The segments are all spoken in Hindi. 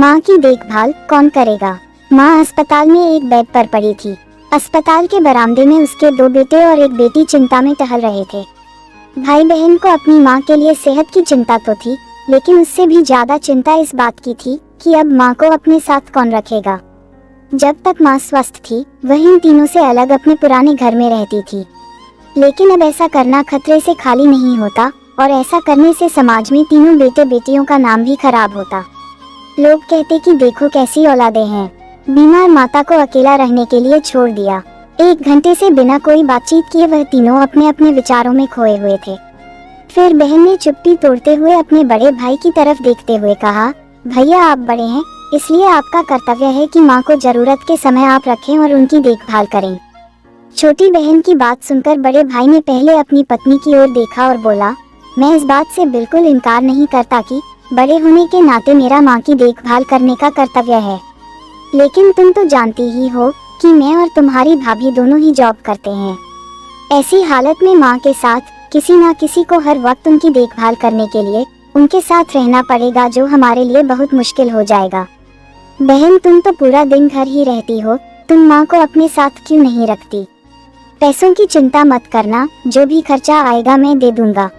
माँ की देखभाल कौन करेगा। माँ अस्पताल में एक बेड पर पड़ी थी। अस्पताल के बरामदे में उसके 2 बेटे और एक बेटी चिंता में टहल रहे थे। भाई बहन को अपनी माँ के लिए सेहत की चिंता तो थी, लेकिन उससे भी ज्यादा चिंता इस बात की थी कि अब माँ को अपने साथ कौन रखेगा। जब तक माँ स्वस्थ थी वह इन तीनों से अलग अपने पुराने घर में रहती थी, लेकिन अब ऐसा करना खतरे से खाली नहीं होता और ऐसा करने से समाज में तीनों बेटे बेटियों का नाम भी खराब होता। लोग कहते कि देखो कैसी औलादें हैं। बीमार माता को अकेला रहने के लिए छोड़ दिया। 1 घंटे से बिना कोई बातचीत किए वह तीनों अपने अपने विचारों में खोए हुए थे। फिर बहन ने चुप्पी तोड़ते हुए अपने बड़े भाई की तरफ देखते हुए कहा, भैया आप बड़े हैं, इसलिए आपका कर्तव्य है कि माँ को जरूरत के समय आप रखें और उनकी देखभाल करें। छोटी बहन की बात सुनकर बड़े भाई ने पहले अपनी पत्नी की ओर देखा और बोला, मैं इस बात से बिल्कुल इनकार नहीं करता कि बड़े होने के नाते मेरा माँ की देखभाल करने का कर्तव्य है, लेकिन तुम तो जानती ही हो कि मैं और तुम्हारी भाभी दोनों ही जॉब करते हैं। ऐसी हालत में माँ के साथ किसी ना किसी को हर वक्त उनकी देखभाल करने के लिए उनके साथ रहना पड़ेगा, जो हमारे लिए बहुत मुश्किल हो जाएगा। बहन तुम तो पूरा दिन घर ही रहती हो, तुम माँ को अपने साथ क्यों नहीं रखती। पैसों की चिंता मत करना, जो भी खर्चा आएगा मैं दे दूंगा।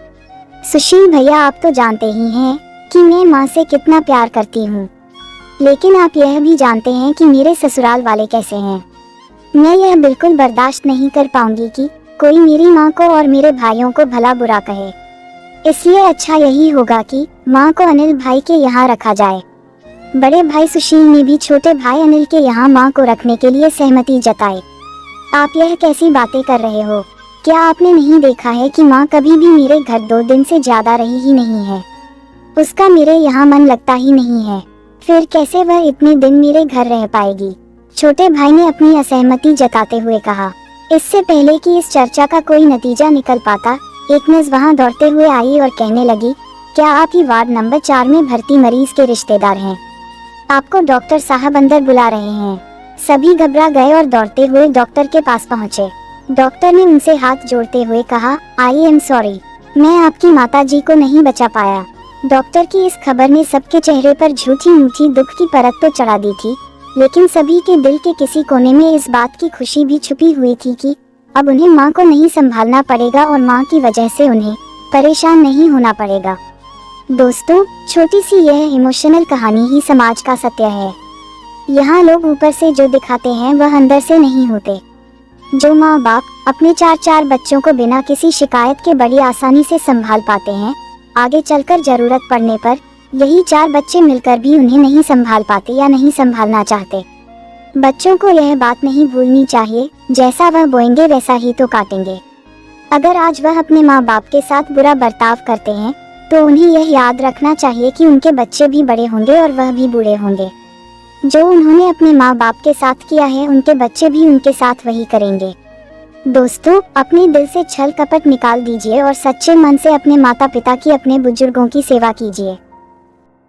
सुशील भैया आप तो जानते ही हैं कि मैं माँ से कितना प्यार करती हूँ, लेकिन आप यह भी जानते हैं कि मेरे ससुराल वाले कैसे हैं। मैं यह बिल्कुल बर्दाश्त नहीं कर पाऊंगी कि कोई मेरी माँ को और मेरे भाइयों को भला बुरा कहे। इसलिए अच्छा यही होगा कि माँ को अनिल भाई के यहाँ रखा जाए। बड़े भाई सुशील ने भी छोटे भाई अनिल के यहाँ माँ को रखने के लिए सहमति जताई। आप यह कैसी बातें कर रहे हो? क्या आपने नहीं देखा है कि माँ कभी भी मेरे घर 2 दिन से ज्यादा रही ही नहीं है। उसका मेरे यहाँ मन लगता ही नहीं है, फिर कैसे वह इतने दिन मेरे घर रह पाएगी। छोटे भाई ने अपनी असहमति जताते हुए कहा। इससे पहले कि इस चर्चा का कोई नतीजा निकल पाता, एक नर्स वहां दौड़ते हुए आई और कहने लगी, क्या आप ही वार्ड नंबर 4 में भर्ती मरीज के रिश्तेदार हैं? आपको डॉक्टर साहब अंदर बुला रहे हैं। सभी घबरा गए और दौड़ते हुए डॉक्टर के पास पहुंचे। डॉक्टर ने उनसे हाथ जोड़ते हुए कहा, आई एम सॉरी, मैं आपकी माता जी को नहीं बचा पाया। डॉक्टर की इस खबर ने सबके चेहरे पर झूठी मूठी दुख की परत तो चढ़ा दी थी, लेकिन सभी के दिल के किसी कोने में इस बात की खुशी भी छुपी हुई थी कि अब उन्हें माँ को नहीं संभालना पड़ेगा और माँ की वजह से उन्हें परेशान नहीं होना पड़ेगा। दोस्तों, छोटी सी यह इमोशनल कहानी ही समाज का सत्य है। यहाँ लोग ऊपर से जो दिखाते हैं वह अंदर से नहीं होते। जो माँ बाप अपने 4 बच्चों को बिना किसी शिकायत के बड़ी आसानी से संभाल पाते हैं, आगे चलकर जरूरत पड़ने पर यही 4 बच्चे मिलकर भी उन्हें नहीं संभाल पाते या नहीं संभालना चाहते। बच्चों को यह बात नहीं भूलनी चाहिए, जैसा वह बोएंगे वैसा ही तो काटेंगे। अगर आज वह अपने माँ बाप के साथ बुरा बर्ताव करते हैं तो उन्हें यह याद रखना चाहिए कि उनके बच्चे भी बड़े होंगे और वह भी बूढ़े होंगे। जो उन्होंने अपने माँ बाप के साथ किया है उनके बच्चे भी उनके साथ वही करेंगे। दोस्तों, अपने दिल से छल कपट निकाल दीजिए और सच्चे मन से अपने माता पिता की, अपने बुजुर्गों की सेवा कीजिए।